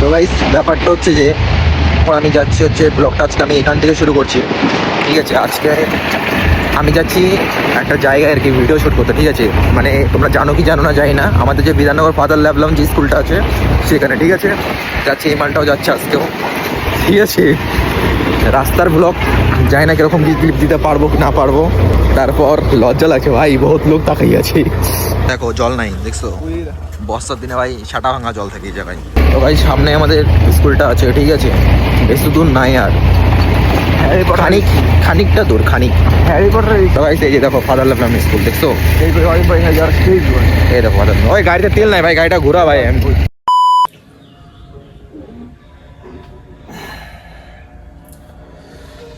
তো গাইস ব্যাপারটা হচ্ছে যে এখন আমি যাচ্ছি হচ্ছে ব্লগটা আজকে আমি এখান থেকে শুরু করছি, ঠিক আছে। আজকে আমি যাচ্ছি একটা জায়গায় আর কি ভিডিও শ্যুট করতে, ঠিক আছে। মানে তোমরা জানো কি জানো না জানি না, আমাদের যে বিধাননগর ফাদার ল্যাবলাম যে স্কুলটা আছে সেখানে, ঠিক আছে। যাচ্ছি, এই মানটাও যাচ্ছে আজকেও, ঠিক আছে। রাস্তার ব্লগ জানি না কিরকম কি ক্লিপ দিতে পারবো কি না পারবো। তারপর লজ্জা লাগছে ভাই, বহুত লোক তাকাই আছে। দেখো জল নাই, দেখছো বর্ষার দিনে ভাই ছাটা ভাঙা জল থাকে এই জায়গায়। তো ভাই সামনে আমাদের স্কুলটা আছে, ঠিক আছে। বেশি দূর নাই আর, খানিকটা দূর, খানিক। হ্যারি পটার তো ভাই এই যে দেখো ফাদার ল্যাবলাম স্কুল, দেখছো। এই দেখো ফাদার, ওই গাড়িতে তেল নাই ভাই, গাড়িটা ঘোরা ভাই। আমি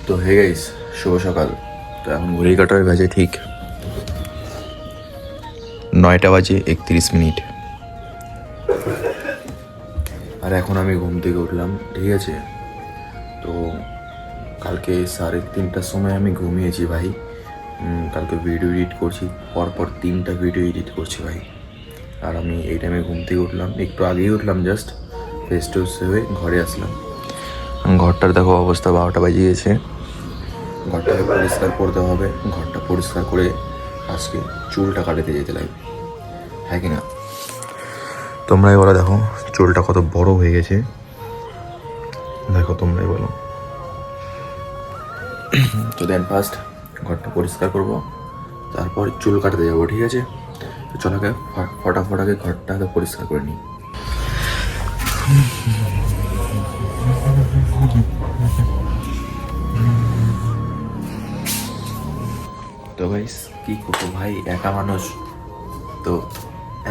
তো হে গাইস, শুভ সকাল। তো এখন ঘড়ির কাঁটায় বাজে ঠিক 9:31। আর এখন আমি ঘুম থেকে উঠলাম, ঠিক আছে। তো কালকে 3:30টার সময় আমি ঘুমিয়েছি ভাই। কালকে ভিডিও এডিট করছি, পরপর 3টা ভিডিও এডিট করছি ভাই। আর আমি এই টাইমে ঘুম থেকে উঠলাম, একটু আগেই উঠলাম, জাস্ট ফ্রেশ ট্রেশ হয়ে ঘরে আসলাম। ঘরটার দেখো অবস্থা, 12টা বাজে গেছে। ঘরটাকে পরিষ্কার করতে হবে, ঘরটা পরিষ্কার করে আজকে চুলটা কাটাতে যেতে লাগবে, হ্যাঁ কি না। তোমরাই বলো, দেখো চুলটা কত বড় হয়ে গেছে, দেখো তোমরাই বলো। তো দেন ফার্স্ট ঘরটা পরিষ্কার করব, তারপর চুল কাটাতে যাবো, ঠিক আছে। তো চলো ফটাফট আগে ঘরটা পরিষ্কার করে নিই। তো ভাই কি করবো ভাই, একা মানুষ তো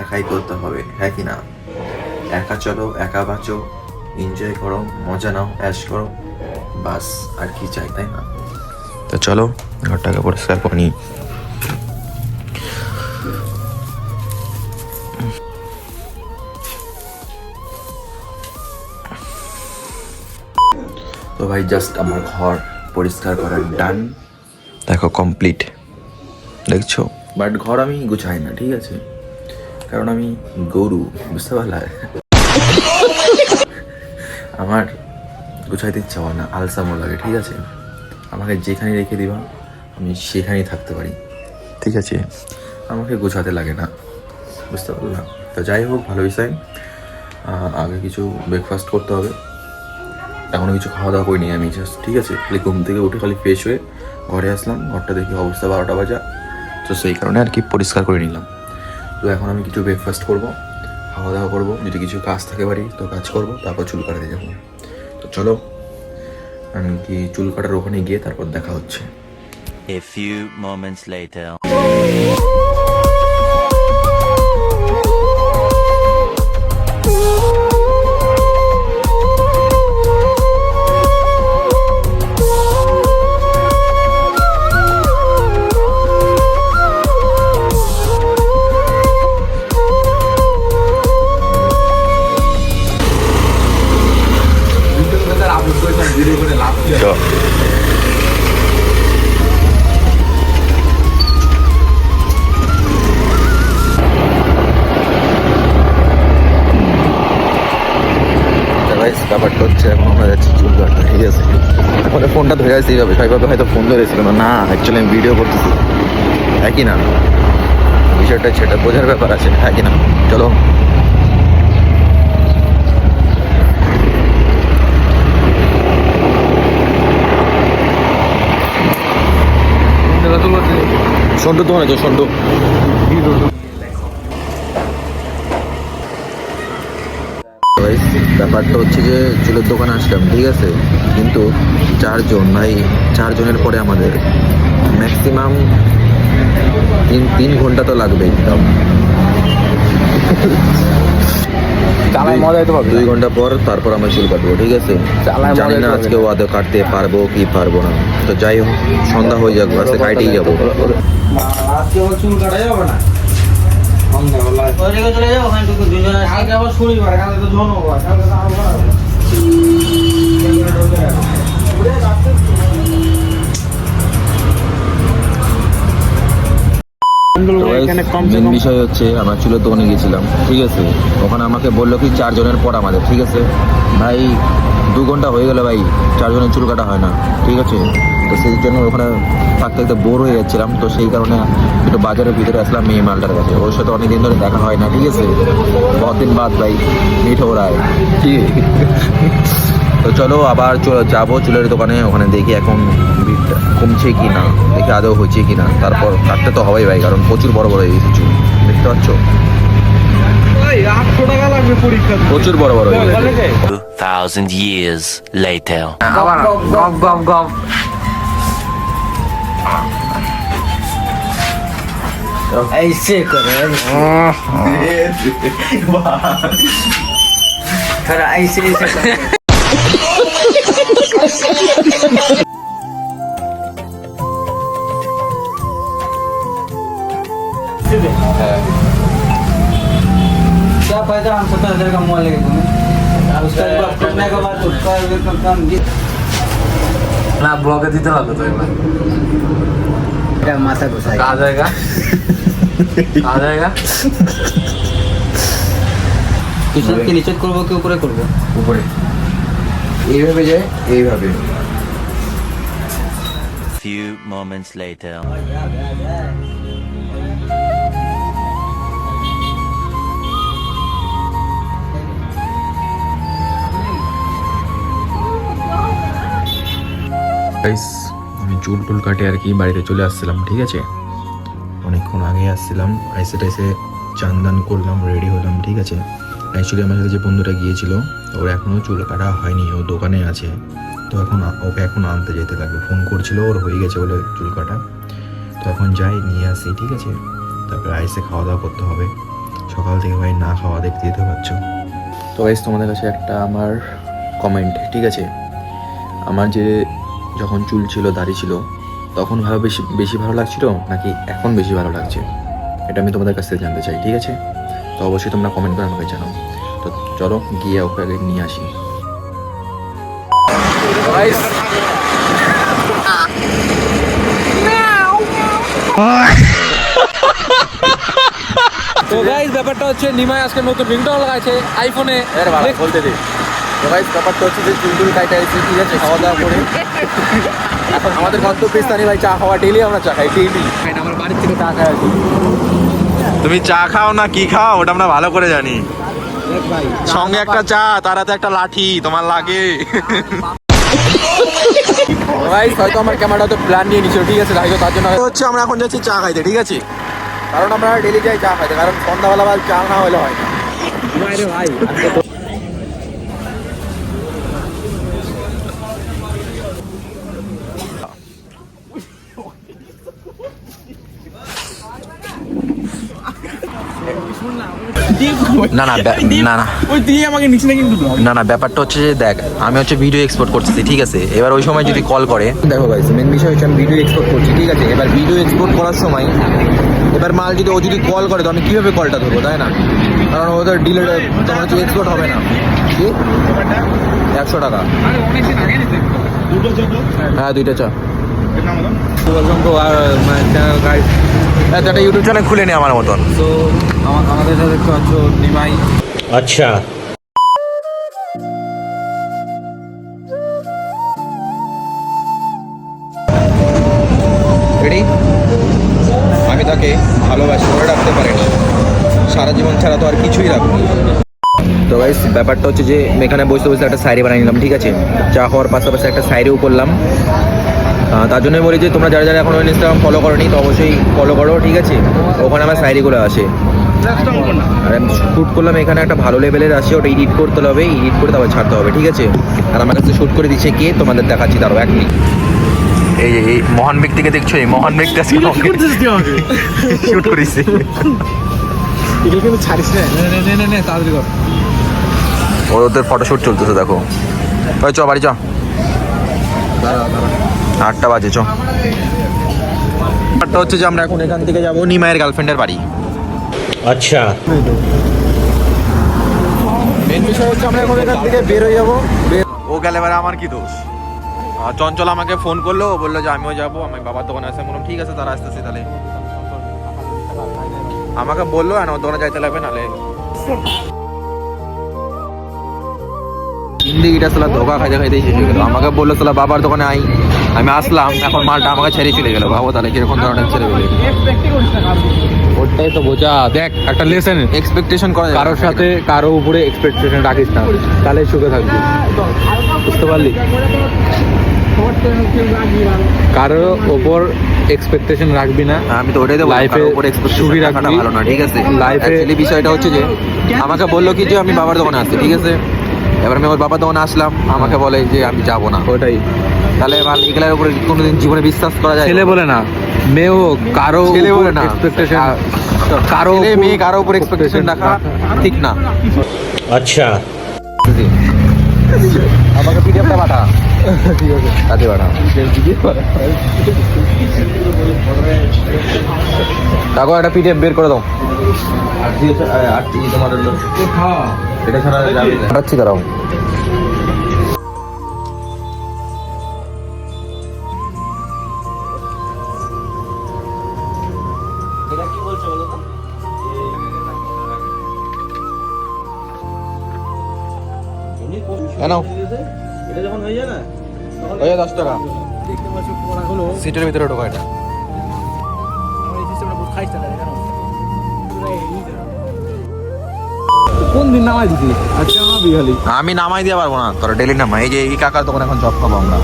একাই করতে হবে, হ্যাঁ কি না। একা চলো, একা বাঁচো, এনজয় করো, মজা নাও, অ্যাশ করো, বাস আর কি চাই, তাই না। তো চলো ঘরটাকে পরিষ্কার করে নিই। তো ভাই জাস্ট আমার ঘর পরিষ্কার করার ডান, দেখো কমপ্লিট, দেখছো। বাট ঘর আমি গুছাই না, ঠিক আছে, কারণ আমি গরু, বুঝতে পারলা। আমার গুছাইতে ইচ্ছা হয় না, আলসামো লাগে, ঠিক আছে। আমাকে যেখানে রেখে দিবা আমি সেখানেই থাকতে পারি, ঠিক আছে। আমাকে গুছাতে লাগে না, বুঝতে পারলাম। তো যাই হোক, ভালো বিষয়। আগে কিছু ব্রেকফাস্ট করতে হবে, এখনও কিছু খাওয়া দাওয়া করিনি আমি, জাস্ট, ঠিক আছে। খালি ঘুম থেকে উঠে খালি ফ্রেশ হয়ে ঘরে আসলাম, ঘরটা দেখি অবস্থা 12টা বাজা, তো সেই কারণে আর কি পরিষ্কার করে নিলাম। তো এখন আমি কিছু ব্রেকফাস্ট করবো, খাওয়া দাওয়া করবো, যদি কিছু কাজ থাকে বাড়ি তো কাজ করবো, তারপর চুল কাটাতে যাবো। তো চলো আমি কি চুল কাটার ওখানে গিয়ে তারপর দেখা হচ্ছে। A few moments later. ব্যাপারটা হচ্ছে এখন আমরা যাচ্ছি চুল কাটতে, ঠিক আছে। আমাদের ফোনটা ধরে আসতেই হবে, সবাইভাবে হয়তো ফোন ধরেছিল না, অ্যাকচুয়ালি আমি ভিডিও করতেছি, হ্যাঁ কি না। বিষয়টা সেটা বোঝার ব্যাপার আছে, হ্যাঁ কি না। চলো সন্টু, তো মনে হচ্ছে সন্টু। ব্যাপারটা হচ্ছে যে চুলের দোকানে আসলাম, ঠিক আছে, কিন্তু 4 জন ভাই, 4 জনের পরে আমাদের ম্যাক্সিমাম 3 ঘন্টা তো লাগবেই, তাও 2 ঘন্টা পর তারপর আমরা চুল কাটবো, ঠিক আছে। জানি না আজকে আদৌ কাটতে পারবো কি পারবো না। তো যাই হোক, সন্ধ্যা হয়ে যাক, বাসে কাটেই যাবো। চুল কাটা যাবে না, চলে যাবো কালকে আবার শনিবার, কালকে তো ধন্যবাদ, কালকে তো আবার মেন বিষয় হচ্ছে আমরা চুলের দোকানে গেছিলাম, ঠিক আছে। ওখানে আমাকে বললো কি 4 জনের পর আমাদের, ঠিক আছে ভাই। 2 ঘন্টা হয়ে গেল ভাই, 4 জনের চুল কাটা হয় না, ঠিক আছে। তো সেই জন্য ওখানে থাকতে থাকতে বোর হয়ে যাচ্ছিলাম, তো সেই কারণে একটু বাজারের ভিতরে আসলাম মেয়ে মালটার কাছে। ওর সাথে অনেকদিন ধরে দেখা হয় না, ঠিক আছে। বহুত দিন বাদ ভাই মিট হো রা হ্যায়, ঠিক আছে। তো চলো আবার যাবো চুলের দোকানে, ওখানে দেখি এখন ভিড়টা কমছে কি না, দেখি আদৌ হচ্ছে কি না। তারপর কাটতে তো হবেই ভাই, কারণ প্রচুর বড় বড় হয়ে গেছে চুল, দেখতে পাচ্ছ প্রচুর বড় বড় হয়ে গেছে। 2,000 years later. ऐसे करो थोड़ा ऐसे ऐसे करो। क्या फायदा हम 70,000 का मोबाइल लेके तुम्हें, उसका जब करने के बाद उसका काम না ব্লগে দিতে হবে তো এবার मेरा माथा घुसाएगा। आ जाएगा आ जाएगा কিসব কি নিচে করব কি উপরে করব? উপরে এইভাবে যায়, এইভাবে। Few moments later. গাইস আমি চুল টুল কাটে আর কি বাড়িতে চলে আসছিলাম, ঠিক আছে। অনেকক্ষণ আগে আসছিলাম, আইসে টাইসে চান্দান করলাম, রেডি হলাম, ঠিক আছে। অ্যাকচুয়ালি আমার সাথে যে বন্ধুটা গিয়েছিল ওর এখনও চুল কাটা হয়নি, ও দোকানে আছে। তো এখন ওকে এখন আনতে যেতে লাগবে, ফোন করছিল ওর হয়ে গেছে বলে চুল কাটা। তো এখন যাই নিয়ে আসি, ঠিক আছে। তারপরে আইসে খাওয়া দাওয়া করতে হবে, সকাল থেকে ভাই না খাওয়া দেখতে পাচ্ছ। তো গাইস তোমাদের কাছে একটা আমার কমেন্ট, ঠিক আছে। আমার যে যখন চুল ছিল দাড়ি ছিল তখন বেশি ভালো লাগছিল নাকি এখন বেশি ভালো লাগছে, এটা আমি তোমাদের কাছ থেকে জানতে চাই, ঠিক আছে। তো অবশ্যই তোমরা কমেন্ট করে আমাকে জানাও। তো চলো গিয়ে ওকে আগে নিয়ে আসি। তো গাইস ব্যাপারটা হচ্ছে নিমাই আজকে নতুন রিংটোন লাগাইছে আইফোনে বলতে দে। তো গাইস ব্যাপারটা হচ্ছে যে চুল টুল কাটা এসেছি, ঠিক আছে, খাওয়া দাওয়া করে। এখন আমাদের গন্তব্যস্থানে ভাই চা খাওয়া, ডেইলি আমরা চা খাই, ডেইলি। আমার বাড়ির থেকে চা খাই আছি তুমি চা খাও না কি খাও ওটা আমরা ভালো করে জানি। সঙ্গে একটা চা, তার হাতে একটা লাঠি তোমার লাগে। ভাই হয়তো আমার ক্যামেরা তো প্ল্যান নিয়ে নিছিল, ঠিক আছে, হয়তো তার জন্য হচ্ছে আমরা এখন যাচ্ছি চা খাইতে, ঠিক আছে। কারণ আমরা ডেলি যাই চা খাইতে, কারণ সন্ধ্যাবেলা বা চা না হলে হয় না। ভাই না না না না ওই দিয়ে আমাকে নিচে না কিন্তু না না ব্যাপারটা হচ্ছে যে দেখ আমি হচ্ছে ভিডিও এক্সপোর্ট করতেছি, ঠিক আছে। এবার ওই সময় যদি কল করে, দেখো গাইস মেন বিষয় হচ্ছে আমি ভিডিও এক্সপোর্ট করছি, ঠিক আছে। এবার ভিডিও এক্সপোর্ট করার সময় এবার মাল যদি ও যদি কল করে তো আমি কীভাবে কলটা ধরবো, তাই না? কারণ ওদের ডিলেট তোমার হচ্ছে এক্সপোর্ট হবে না। কি 100 টাকা? হ্যাঁ 2টা চা। Welcome to our my channel guys. একটা ইউটিউব চ্যানেল খুলে নে আমার মতন। তো আমাদের সাথে দেখতে পাচ্ছ নিমাই। अच्छा রেডি? আমি তাকে ভালোবাসি, ধরে রাখতে পারিনি, সারা জীবন ছাড়া তো আর কিছুই রাখবো। তো গাইস ব্যাপারটা হচ্ছে যে এখানে বসে বসে একটা শায়রি বানিয়ে নিলাম, ঠিক আছে। চা হওয়ার পাশাপাশি একটা শায়রিও করলাম। তার জন্যই বলি যে তোমরা যারা যারা এখনো ইনস্টাগ্রাম ফলো করোনি তো অবশ্যই ফলো করো, ঠিক আছে। ওখানে আমার শায়রিগুলো আসে। আর আমি শ্যুট করলাম এখানে একটা ভালো লেভেলের আসে, ওটা এডিট করতে হবে, এডিট করে তারপর ছাড়তে হবে, ঠিক আছে। আর আমার কাছে শ্যুট করে দিচ্ছে কে তোমাদের দেখাচ্ছি, তারও 1 মিনিট। এই যে এই মহান ব্যক্তিকে দেখছো, এই মহান ব্যক্তি আজকে শ্যুট করেছে। এটা কিন্তু ছাড়িস না, নে তাড়াতাড়ি কর। ওদের ফটোশ্যুট চলতেছে, দেখো। ওই চ বাড়ি চ, 8টা বাজে, চ। ব্যাপারটা হচ্ছে যে আমরা এখন এখান থেকে যাবো নিমায়ের গার্লফ্রেন্ডের বাড়ি। अच्छा মেন বিষয় হচ্ছে আমরা এখন এখান থেকে বের হয়ে যাবো। ও গেলে এবারে আমার কি দোষ? চঞ্চল আমাকে ফোন করলো, ও বললো যে আমিও যাবো, আমি বাবার দোকানে আসে। বললাম ঠিক আছে, তারা আসতেছে তাহলে। আমাকে বললো আর ওর দোকানে যাইতে লাগবে নালে জিন্দিগিটা সালা ধোকা খাইতে খাইতে শেষ হয়ে গেল। আমাকে বললো সালা বাবার দোকানে আই, আমি আসলাম, এখন মালটা আমাকে ছেড়ে চলে গেল। ভাবো তাহলে কিরকম ধরনের ছেড়ে গেলে। ওটাই তো বোঝা। দেখ একটা লেসেন, এক্সপেকটেশন করা যায় না। কারোর সাথে কারো উপরে এক্সপেকটেশন রাখিস না, তাহলে সুখে থাকবি। বুঝতে পারলি? কারো ওপর এক্সপেকটেশন রাখবি না। আমি তো ওটাই তো লাইফে সুখী রাখাটা ভালো না, ঠিক আছে? লাইফে অ্যাকচুয়ালি বিষয়টা হচ্ছে যে আমাকে বললো কি যে আমি বাবার দোকানে আসছি, ঠিক আছে? এবার আমি ওর বাবার দোকানে আসলাম, আমাকে বলে যে আমি যাবো না। ওটাই, তাহলে এগুলোর উপরে কোনোদিন জীবনে বিশ্বাস করা যায়? ছেলে বলে না, মেয়ে হোক, কারো ছেলে বলে না, এক্সপেকটেশন, কারো মেয়ে কারো উপর এক্সপেকটেশন রাখা ঠিক না। अच्छा আমাকে পিডিএফটা পাঠা, ঠিক আছে? কাজে পাঠা। দেখো একটা পিডিএফ বের করে দাও। তোমার এটা ছাড়া পাঠাচ্ছি, দাঁড়াও। নাও, ওই 10 টাকা সিটের ভিতরে ঢোকা। এটা কোন দিন নামাই দিছি? আজকে নামাবি খালি। আমি নামাই দিয়ে পারবো না, তোরা ডেলি নামাই। এই যে এই কাকার দোকানে এখন জব খাবো আমরা।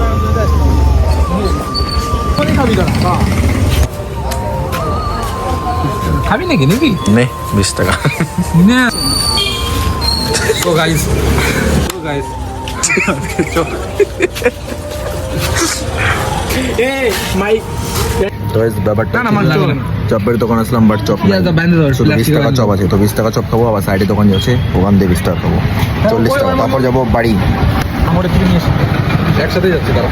খাবি নাকি নাকি? নে 20 টাকা। না। So guys, তো এই ব্যাপারটা না, আমার লাগবে না। চপের দোকান আসলাম, বাট চপ নাই। Yeah, the bandit or শুধু 20 plastic টাকা bandit. চপ আছে, তো 20 টাকা চপ খাবো। আবার সাইডে দোকান যাচ্ছে, ওখান দিয়ে 20 টাকা খাবো, 40 টাকা। তারপর যাবো বাড়ি। আমার থেকে নিয়ে এসে একসাথে যাচ্ছে তারা।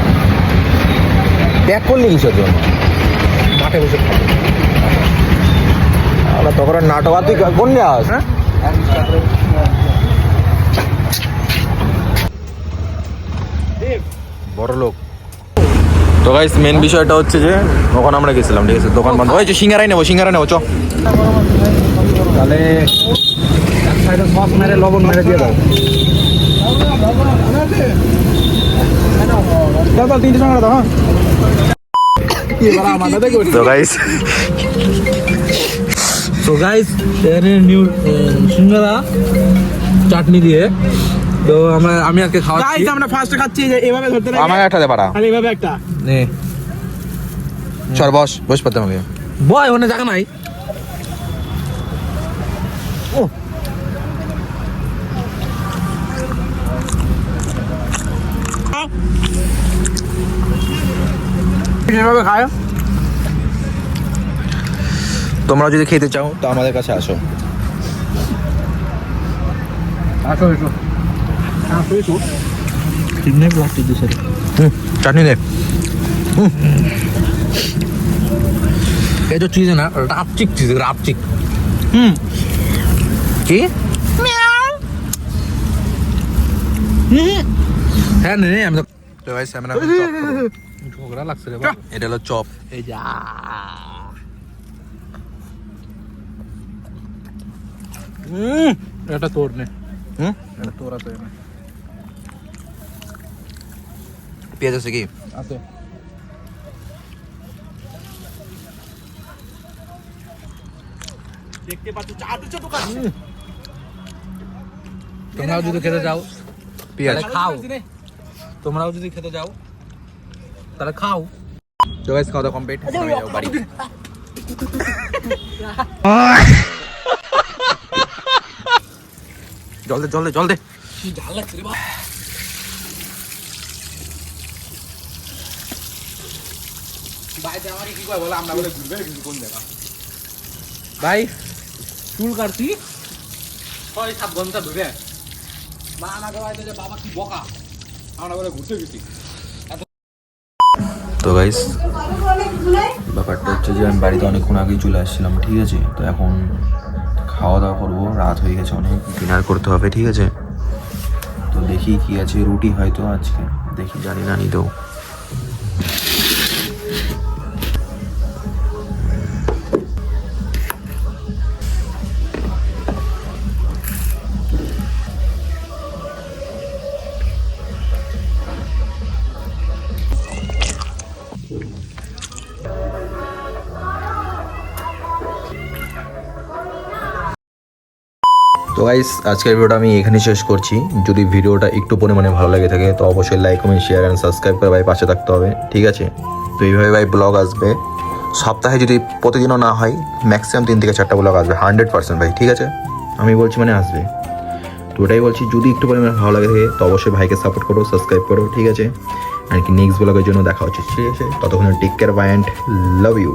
ব্যাক করলি কিসের জন্য? মাঠে বসে খাবো। আবার তখন নাটক আর তুই কোন যাস? বড় লোক। তো গাইস মেন বিষয়টা হচ্ছে যে ওখানে আমরা গেছিলাম, ঠিক আছে? দোকান বন্ধ হয়েছে। সিঙ্গারাই নেবো, সিঙ্গারা নেবো, চ। তাহলে এক সাইডে সস মেরে লবণ মেরে দিয়ে দাও। দাদা 300 টাকা দাও। তো গাইস নিউ সিঙ্গারা চাটনি দিয়ে, তো আমি আজকে খাওয়াচ্ছি। আমরা ফার্স্টে খাচ্ছি যে এভাবে ধরতে লাগে আমার একটা দে পারা। আর এভাবে একটা নে চল বস পাতে আমাকে। বয় ওখানে জায়গা নাই। ও এভাবে খায়। তোমরা যদি খেতে চাও তো আমাদের কাছে আসো। আসো এসো। ঠিক নেই প্লাস্টিক দিছে। চাটনি দে। এই যে চিজ না, রাপচিক চিজ, রাপচিক। কি? হ্যাঁ নে আমি তো তো গাইস আমরা এখন চপ খাবো। ঝগড়া লাগছে রে বাবা। এটা হলো চপ। এই যা এটা তোর নে। এটা তোর আছে না? পেঁয়াজ আছে কি? আছে। দেখতে পাচ্ছ চাটু চাটু খাচ্ছে। তোমরাও যদি খেতে যাও পেঁয়াজ তাহলে খাও। তোমরাও যদি খেতে যাও তাহলে খাও। তো গাইস খাওয়া দাওয়া কমপ্লিট, আমি যাবো বাড়ি। জল দে। ঝাল লাগছে রে বাবা। ভাই চুল কাটছি 6-7 ঘন্টা ধরে। মা আমাকে বলছে যে বাবা কি বকা, আমরা বলে ঘুরতে গেছি। তো গাইস ব্যাপারটা হচ্ছে যে আমি বাড়িতে অনেকক্ষণ আগেই চলে আসছিলাম, ঠিক আছে? তো এখন খাওয়া দাওয়া করবো, রাত হয়ে গেছে অনেক, ডিনার করতে হবে, ঠিক আছে? তো দেখি কি আছে, রুটি হয়তো আজকে, দেখি জানি না নিতেও। তো গাইস আজকের ভিডিওটা আমি এখানেই শেষ করছি। যদি ভিডিওটা একটু পরিমাণে ভালো লাগে থাকে তো অবশ্যই like comment share and subscribe করে ভাই পাশে থাকতে হবে, ঠিক আছে? তো এইভাবে ভাই ব্লগ আসবে সপ্তাহে, যদি প্রতিদিনও না হয় ম্যাক্সিমাম 3 থেকে 4টা ব্লগ আসবে 100% ভাই, ঠিক আছে? আমি বলছি মানে আসবে। তো ওটাই বলছি, যদি একটু পরিমাণে ভালো লাগে থাকে তো অবশ্যই ভাইকে সাপোর্ট করো, সাবস্ক্রাইব করো, ঠিক আছে? আর কি নেক্সট ব্লগের জন্য দেখা হচ্ছে, ঠিক আছে? ততক্ষণ take care, bye and love you.